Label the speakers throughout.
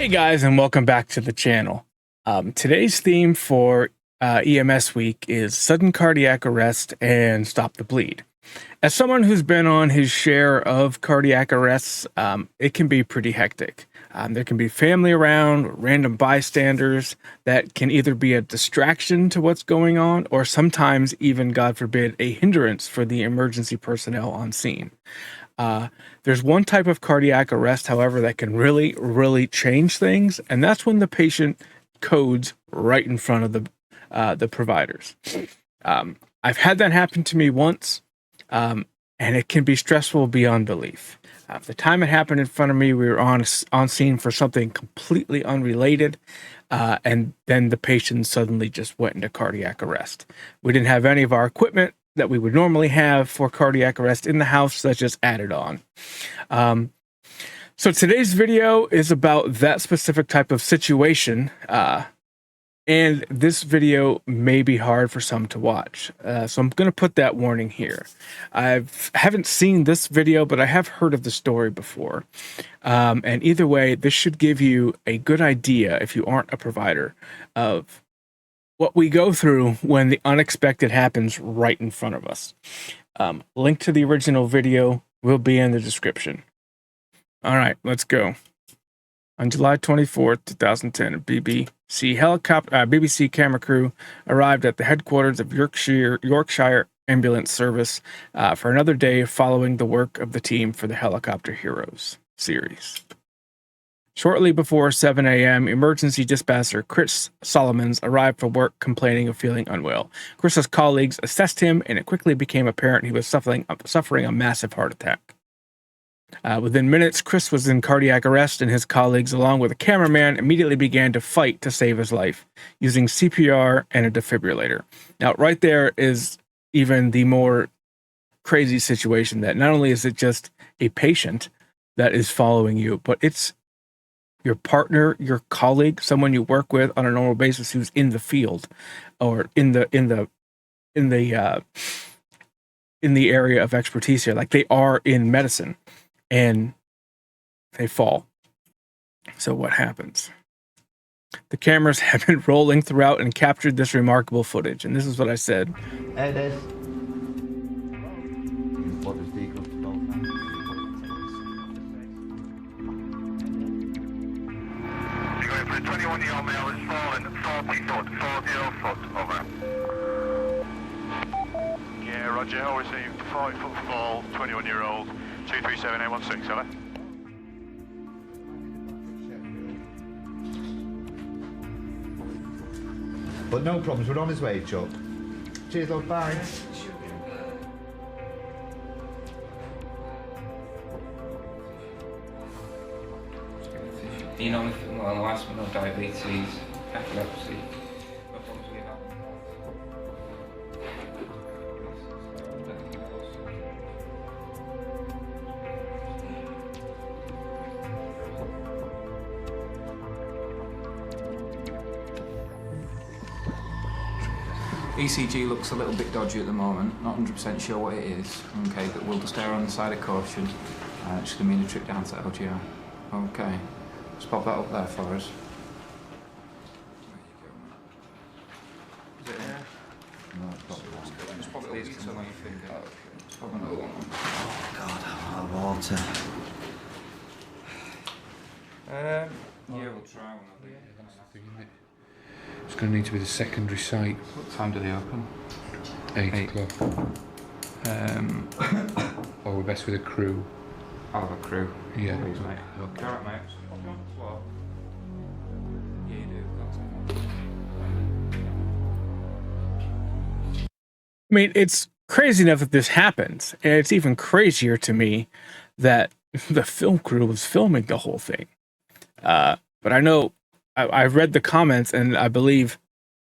Speaker 1: Hey guys, and welcome back to the channel. Today's theme for EMS week is sudden cardiac arrest and stop the bleed. As someone who's been on his share of cardiac arrests, it can be pretty hectic. There can be family around, random bystanders that can either be a distraction to what's going on, or sometimes even, God forbid, a hindrance for the emergency personnel on scene. There's one type of cardiac arrest, however, that can really change things, and that's when the patient codes right in front of the providers. I've had that happen to me once, and it can be stressful beyond belief. The time it happened in front of me, we were on scene for something completely unrelated, and then the patient suddenly just went into cardiac arrest. We didn't have any of our equipment that we would normally have for cardiac arrest in the house, so that's just added on. So today's video is about that specific type of situation, and this video may be hard for some to watch. So I'm going to put that warning here. I haven't seen this video, but I have heard of the story before. And either way, this should give you a good idea, if you aren't a provider, of what we go through when the unexpected happens right in front of us. Link to the original video will be in the description. All right, let's go. On July 24th, 2010, a BBC camera crew arrived at the headquarters of Yorkshire Ambulance Service for another day following the work of the team for the Helicopter Heroes series. Shortly before 7 a.m., emergency dispatcher Chris Solomons arrived for work complaining of feeling unwell. Chris's colleagues assessed him, and it quickly became apparent he was suffering a massive heart attack. Within minutes, Chris was in cardiac arrest, and his colleagues, along with a cameraman, immediately began to fight to save his life, using CPR and a defibrillator. Now, right there is even the more crazy situation that not only is it just a patient that is following you, but it's your partner, your colleague, someone you work with on a normal basis who's in the field or in the area of expertise here. Like, they are in medicine and they fall. So what happens? The cameras have been rolling throughout and captured this remarkable footage. And this is what I said.
Speaker 2: Hey, this.
Speaker 3: 21-year-old male has fallen 40 foot, over.
Speaker 4: Yeah, roger, I'll receive 40 foot fall, 21-year-old, 237-816, hello.
Speaker 2: But no problems, we're on his way, Chuck. Cheers, love, bye.
Speaker 5: You know, well, the last one, no diabetes, epilepsy, no problems with that.
Speaker 6: ECG looks a little bit dodgy at the moment, not 100% sure what it is, okay, but we'll just err on the side of caution. It's just going to mean a trip down to LGR. Okay, let's pop that up there for us. There you go. Is it here?
Speaker 2: No, it's probably one.
Speaker 6: Just pop it up easy when you think it. Let's pop another one.
Speaker 2: Oh, God, I'm out of water.
Speaker 6: Yeah, we'll try one of these.
Speaker 7: It's going to need to be the secondary site.
Speaker 6: What time do they open?
Speaker 7: 8 o'clock. Or we're best with a crew.
Speaker 6: I'll have a crew.
Speaker 7: Yeah.
Speaker 6: Please, mate.
Speaker 7: Okay.
Speaker 6: Alright, mate. Just pop me on the floor. Yeah, you do. That's it.
Speaker 1: I mean, it's crazy enough that this happens, and it's even crazier to me that the film crew was filming the whole thing. But I know I've read the comments, and I believe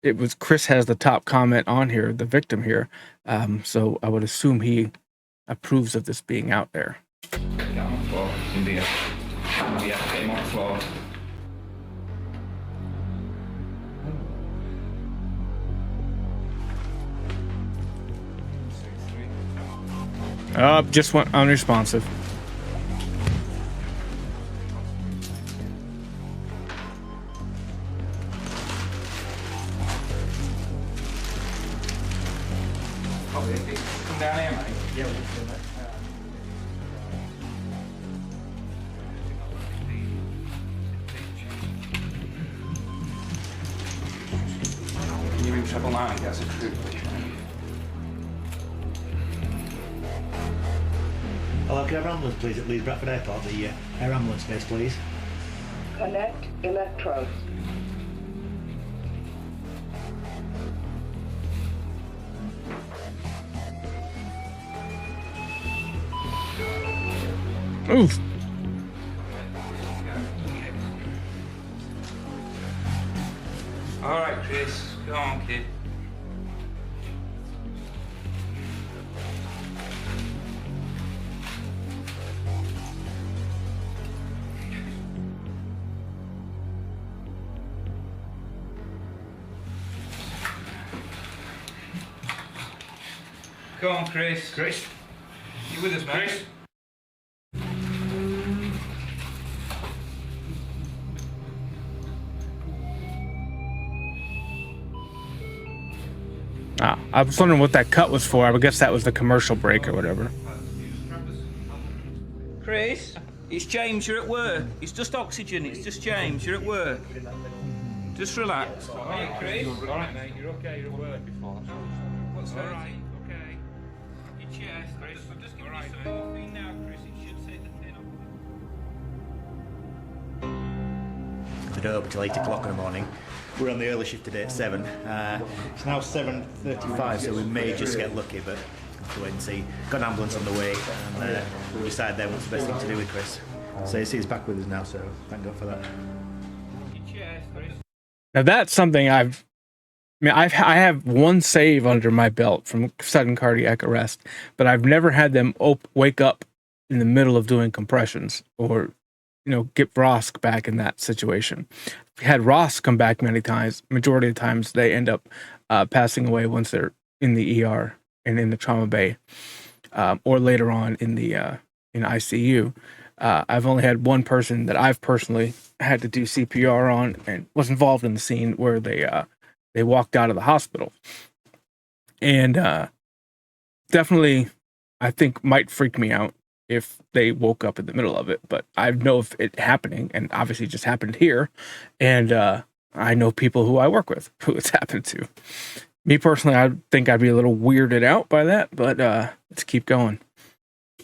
Speaker 1: it was Chris has the top comment on here, the victim here. So I would assume he approves of this being out there.
Speaker 5: Get on the floor, India. Yeah, get him on the floor.
Speaker 1: Just went unresponsive.
Speaker 5: down here, mate?
Speaker 2: Yeah, we'll do that.
Speaker 5: Can you ring 999 and get us a crew, please?
Speaker 2: Hello, can I have an ambulance, please, at Leeds Bradford Airport? The air ambulance base, please.
Speaker 8: Connect electrodes.
Speaker 1: Oof.
Speaker 5: All right, Chris. Go on, kid. Go on, Chris.
Speaker 2: Chris?
Speaker 5: You with us, mate?
Speaker 2: Chris?
Speaker 1: Ah, I was wondering what that cut was for. I guess that was the commercial break or whatever.
Speaker 5: Chris, it's James, you're at work. It's just oxygen, it's just James, you're at work. Just relax. All right, Chris.
Speaker 7: All right, mate. You're okay. You're at work before.
Speaker 5: What's
Speaker 7: All
Speaker 5: that?
Speaker 7: right. Okay.
Speaker 5: Your chest, Chris. I'm just giving you some morphine now, Chris. It should take the pain off.
Speaker 2: They don't open till 8 o'clock in the morning. We're on the early shift today at 7. It's now 7:35, so we may just get lucky, but we'll have to wait and see. Got an ambulance on the way, and we'll decide then what's the best thing to do with Chris. So he's back with us now, so thank God for that.
Speaker 5: Your chest, Chris.
Speaker 1: Now that's something I have one save under my belt from sudden cardiac arrest, but I've never had them wake up in the middle of doing compressions or, get Ross back in that situation. Had Ross come back many times, majority of the times they end up passing away once they're in the ER and in the trauma bay, or later on in the in ICU. I've only had one person that I've personally had to do CPR on and was involved in the scene where they walked out of the hospital. And definitely, I think might freak me out if they woke up in the middle of it. But I know of it happening, and obviously it just happened here. And I know people who I work with who it's happened to. Me personally, I think I'd be a little weirded out by that, but let's keep going.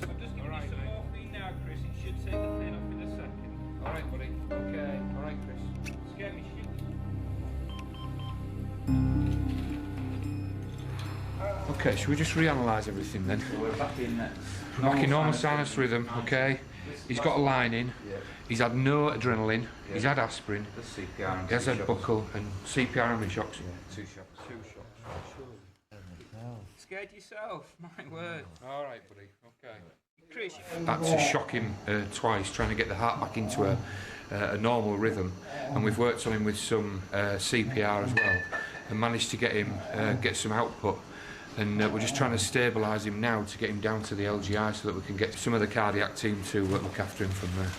Speaker 5: I'm just giving you some morphine now, Chris. It should take the pain off in a second.
Speaker 7: All right, buddy. Okay. All right, Chris.
Speaker 5: Scare me shit.
Speaker 7: Okay. Should we just reanalyse everything then?
Speaker 5: We're back in
Speaker 7: Back in normal sinus rhythm. Okay. He's got a lining. He's had no adrenaline. He's had aspirin.
Speaker 5: the CPR and
Speaker 7: He has had buckle and CPR and shocks.
Speaker 5: 2 shots. Scared yourself, my word.
Speaker 7: All right, buddy. Okay.
Speaker 5: Chris,
Speaker 7: Had to shock him twice, trying to get the heart back into a normal rhythm, and we've worked on him with some CPR as well, and managed to get him get some output. And we're just trying to stabilise him now to get him down to the LGI so that we can get some of the cardiac team to look after him from there.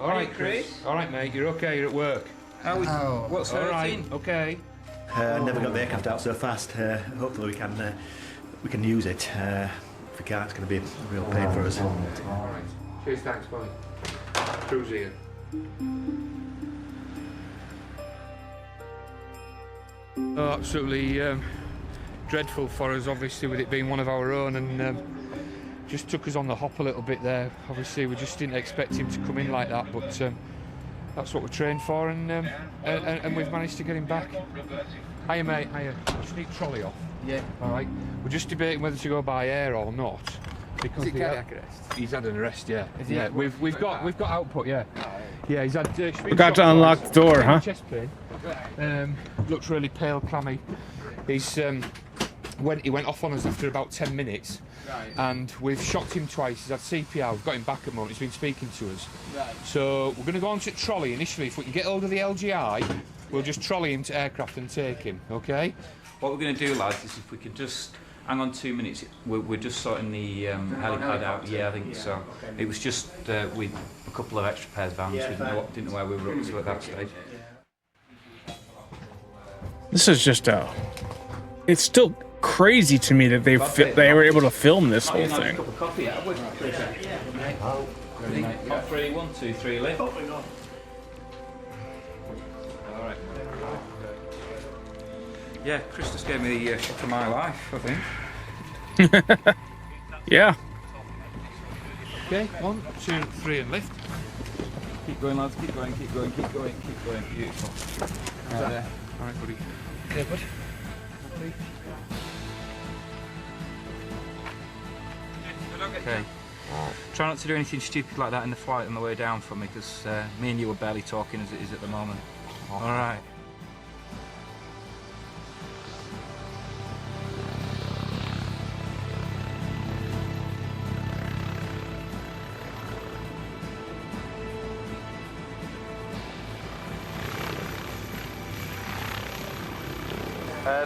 Speaker 7: All right, Chris. All right, mate. You're okay. You're at work.
Speaker 5: what's
Speaker 7: All right.
Speaker 5: hurting?
Speaker 7: Okay.
Speaker 2: Never got the aircraft out so fast. Hopefully we can use it. If we can't, it's going to be a real pain for us.
Speaker 7: All right. Cheers. Thanks. Bye. Crew's here. Oh, absolutely dreadful for us, obviously, with it being one of our own, and just took us on the hop a little bit there. Obviously, we just didn't expect him to come in like that, but that's what we're trained for, and we've managed to get him back. Hiya, mate. Hiya. Just need trolley off.
Speaker 5: Yeah.
Speaker 7: All right. We're just debating whether to go by air or not. Because
Speaker 5: Is it cardiac arrest?
Speaker 7: he's had an arrest, yeah.
Speaker 5: Is he
Speaker 7: Yeah,
Speaker 5: had-
Speaker 7: we've got output, yeah. Yeah, he's had.
Speaker 1: Forgot to unlock the door, huh?
Speaker 7: Chest pain. Looks really pale, clammy. He's he went off on us after about 10 minutes, and we've shocked him twice. He's had CPR. We've got him back at the moment. He's been speaking to us. So we're going to go on to trolley initially. If we can get hold of the LGI, we'll just trolley him to aircraft and take him. Okay?
Speaker 9: What we're going to do, lads, is if we could just hang on 2 minutes. We're just sorting the helipad out. Yeah, I think so. Okay. It was just with a couple of extra pairs of vans. We didn't know where we were up to at that stage.
Speaker 1: This is just it's still crazy to me that they were able to film this whole thing.
Speaker 5: On 3, 1, 2, 3, lift. All right. Yeah, Chris just gave me the shock of my life, I think.
Speaker 1: Yeah.
Speaker 7: Okay, 1, 2, 3, and lift.
Speaker 5: Keep going, lads. Keep going. Keep going. Keep going. Keep going. Beautiful.
Speaker 7: Right there. All right, buddy.
Speaker 5: Yeah, bud. Okay. Try not to do anything stupid like that in the flight on the way down for me, because me and you are barely talking as it is at the moment. All right.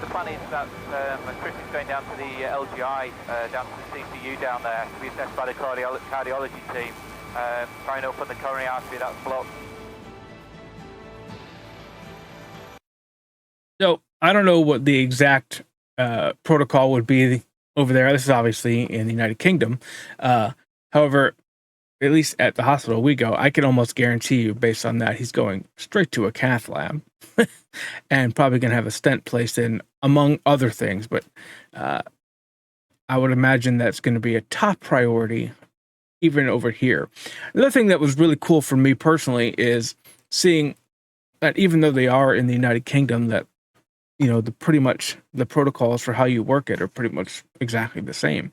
Speaker 10: The plan is that Chris is going down to the LGI, down to the CCU down there to be assessed by the cardiology team, trying to open the coronary artery that's blocked.
Speaker 1: So I don't know what the exact protocol would be over there. This is obviously in the United Kingdom. However, at least at the hospital we go, I can almost guarantee you, based on that, he's going straight to a cath lab and probably going to have a stent placed in, among other things. But I would imagine that's going to be a top priority, even over here. Another thing that was really cool for me personally is seeing that even though they are in the United Kingdom, that pretty much the protocols for how you work it are pretty much exactly the same.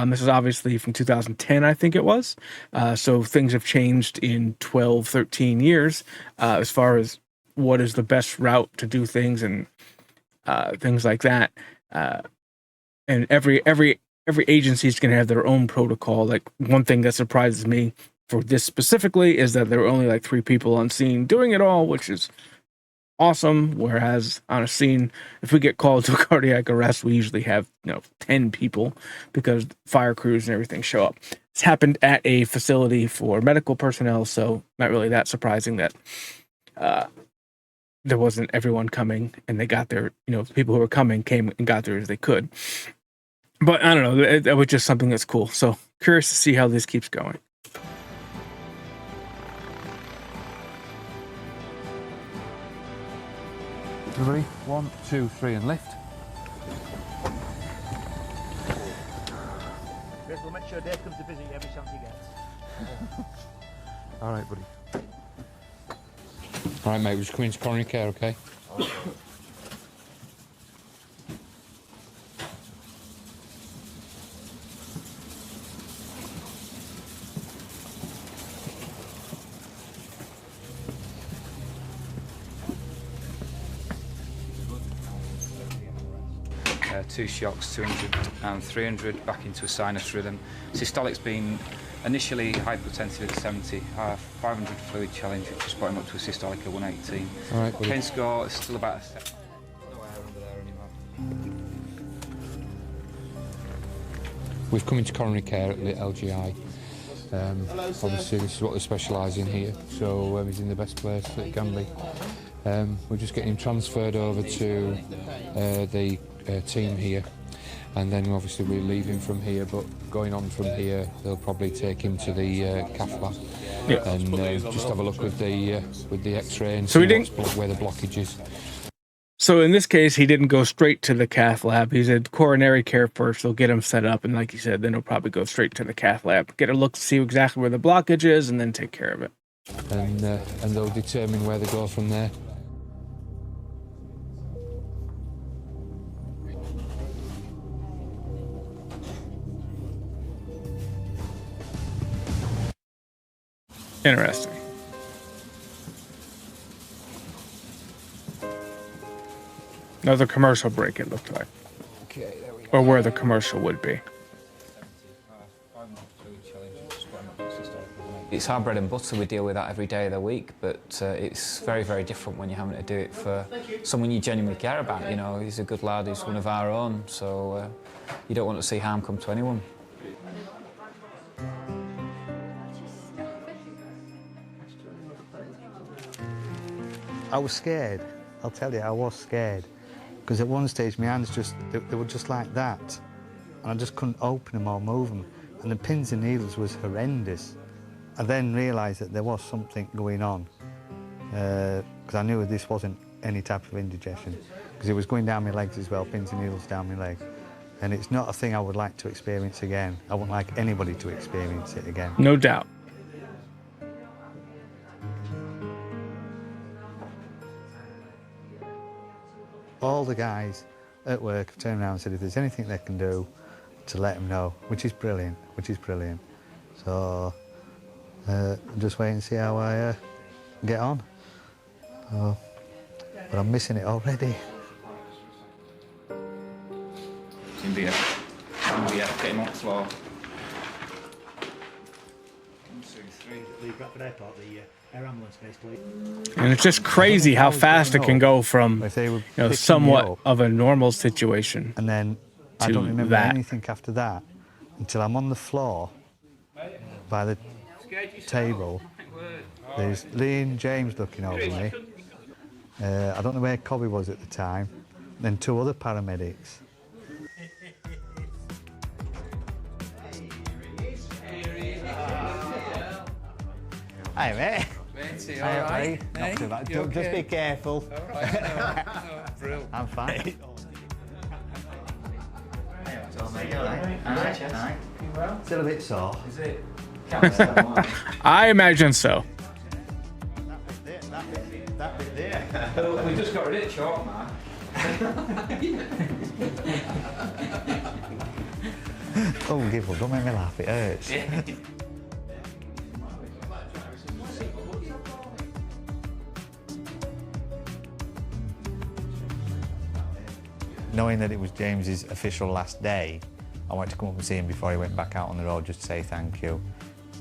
Speaker 1: This is obviously from 2010, I think it was. So things have changed in 12, 13 years as far as what is the best route to do things and things like that. And every agency is going to have their own protocol. Like, one thing that surprises me for this specifically is that there were only like 3 people on scene doing it all, which is awesome. Whereas on a scene, if we get called to a cardiac arrest, we usually have 10 people because fire crews and everything show up. It's happened at a facility for medical personnel, so not really that surprising that there wasn't everyone coming and they got there. People who were coming came and got there as they could. But I don't know, that was just something that's cool. So curious to see how this keeps going.
Speaker 7: Ready? 1, 2, 3, and lift.
Speaker 2: Chris, we'll make sure Dave comes to visit you every chance he gets.
Speaker 7: All right, buddy. All right, mate, we're just coming into coronary care, okay?
Speaker 5: Two shocks, 200 and 300, back into a sinus rhythm. Systolic's been initially hypotensive at 70, 500 fluid challenge, which is put him up to a systolic of 118.
Speaker 7: All right, buddy.
Speaker 5: Pain score is still about a 7. No air under there anymore.
Speaker 7: We've come into coronary care at the LGI. Obviously, this is what they specialise in here, so he's in the best place that he can be. We're just getting him transferred over to the team here, and then obviously we'll leave him from here, but going on from here they'll probably take him to the cath lab and just have a look with the x-ray and see where the blockage is.
Speaker 1: So in this case, he didn't go straight to the cath lab. He said coronary care first. They'll get him set up, and like you said, then he'll probably go straight to the cath lab, get a look to see exactly where the blockage is, and then take care of it.
Speaker 7: And they'll determine where they go from there.
Speaker 1: Interesting. Another commercial break, it looked like.
Speaker 7: Okay, there we go.
Speaker 1: Or where the commercial would be.
Speaker 11: It's our bread and butter. We deal with that every day of the week, but it's very, very different when you're having to do it for someone you genuinely care about. He's a good lad, he's one of our own, so you don't want to see harm come to anyone.
Speaker 2: I was scared. I'll tell you, I was scared.
Speaker 12: because at one stage my hands they were just like that, and I just couldn't open them or move them, and the pins and needles was horrendous. I then realised that there was something going on, because I knew this wasn't any type of indigestion, because it was going down my legs as well, pins and needles down my legs. And it's not a thing I would like to experience again. I wouldn't like anybody to experience it again.
Speaker 1: No doubt.
Speaker 12: All the guys at work have turned around and said if there's anything they can do to let them know, which is brilliant, So, just wait and see how I get on. But I'm missing it already.
Speaker 6: India. Get him on the floor. 1, 2, 3.
Speaker 2: Leave Bradford Airport, the air ambulance basically.
Speaker 1: And it's just crazy how fast it can go from somewhat of a normal situation.
Speaker 12: And then I don't remember anything after that until I'm on the floor by the table. There's Lee and James looking over me. I don't know where Cobby was at the time. Then 2 other paramedics. Hi, mate.
Speaker 13: Matey, all right?
Speaker 12: Not too bad.
Speaker 13: You
Speaker 12: Just
Speaker 13: okay?
Speaker 12: be careful.
Speaker 13: All right, no, brilliant.
Speaker 12: I'm fine. Still a bit sore.
Speaker 6: Is it?
Speaker 1: I imagine so.
Speaker 12: That bit there.
Speaker 6: Well, we just got rid of it short, man.
Speaker 12: Oh, give up. Don't make me laugh. It hurts. Knowing that it was James's official last day, I wanted to come up and see him before he went back out on the road just to say thank you.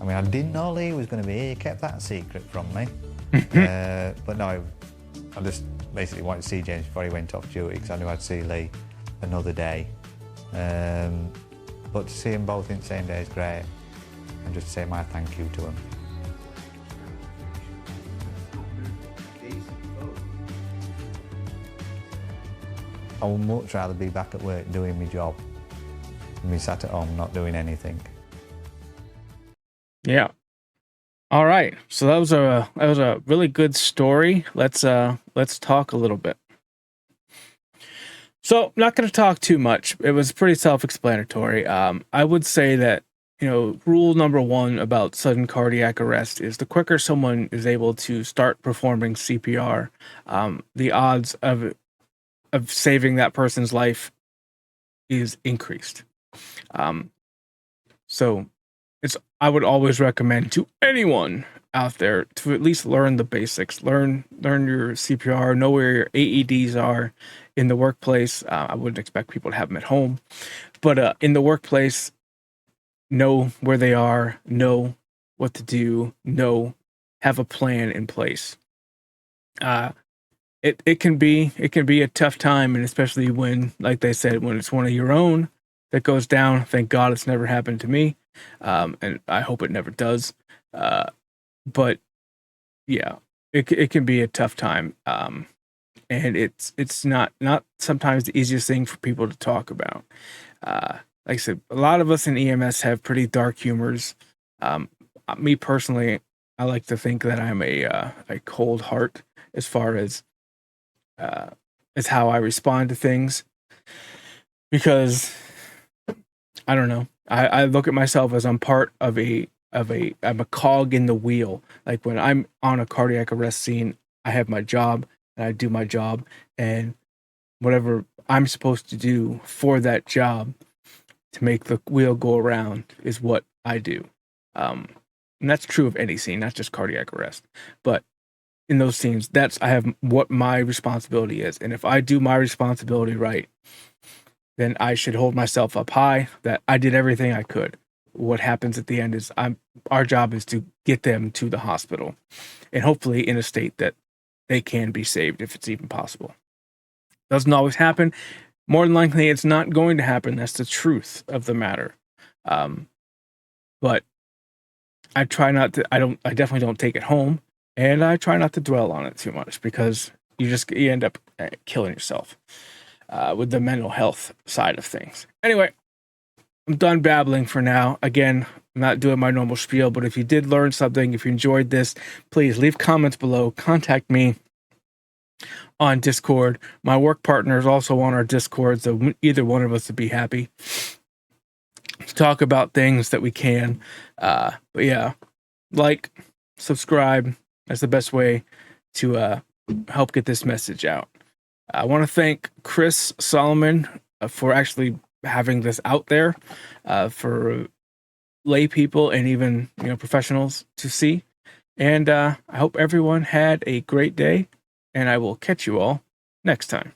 Speaker 12: I mean, I didn't know Lee was going to be here. He kept that secret from me. But no, I just basically wanted to see James before he went off duty because I knew I'd see Lee another day. But to see them both in the same day is great, and just to say my thank you to them. I would much rather be back at work doing my job than be sat at home not doing anything.
Speaker 1: Yeah. All right. So that was a really good story. Let's talk a little bit. So, not going to talk too much. It was pretty self-explanatory. I would say that, rule number 1 about sudden cardiac arrest is the quicker someone is able to start performing CPR, the odds of saving that person's life is increased. So I would always recommend to anyone out there to at least learn the basics, learn your CPR, know where your AEDs are in the workplace. I wouldn't expect people to have them at home, but in the workplace, know where they are, know what to do, have a plan in place. It can be a tough time, and especially when, like they said, when it's one of your own that goes down. Thank God it's never happened to me, and I hope it never does. But yeah, it can be a tough time, and it's not sometimes the easiest thing for people to talk about. Like I said, a lot of us in EMS have pretty dark humors. Me personally, I like to think that I'm a cold heart as far as how I respond to things, because I don't know. I look at myself as I'm part of I'm a cog in the wheel. Like when I'm on a cardiac arrest scene, I have my job and I do my job, and whatever I'm supposed to do for that job to make the wheel go around is what I do. And that's true of any scene, not just cardiac arrest. But in those scenes, I have what my responsibility is. And if I do my responsibility right, then I should hold myself up high that I did everything I could. What happens at the end is our job is to get them to the hospital, and hopefully in a state that they can be saved if it's even possible. Doesn't always happen. More than likely, it's not going to happen. That's the truth of the matter. But I try not to. I definitely don't take it home, and I try not to dwell on it too much, because you end up killing yourself. with the mental health side of things. Anyway, I'm done babbling for now. Again, I'm not doing my normal spiel, but if you did learn something, if you enjoyed this, please leave comments below. Contact me on Discord. My work partner is also on our Discord, so either one of us would be happy to talk about things that we can. But yeah, like, subscribe. That's the best way to help get this message out. I want to thank Chris Solomon for actually having this out there for lay people and even professionals to see. And I hope everyone had a great day, and I will catch you all next time.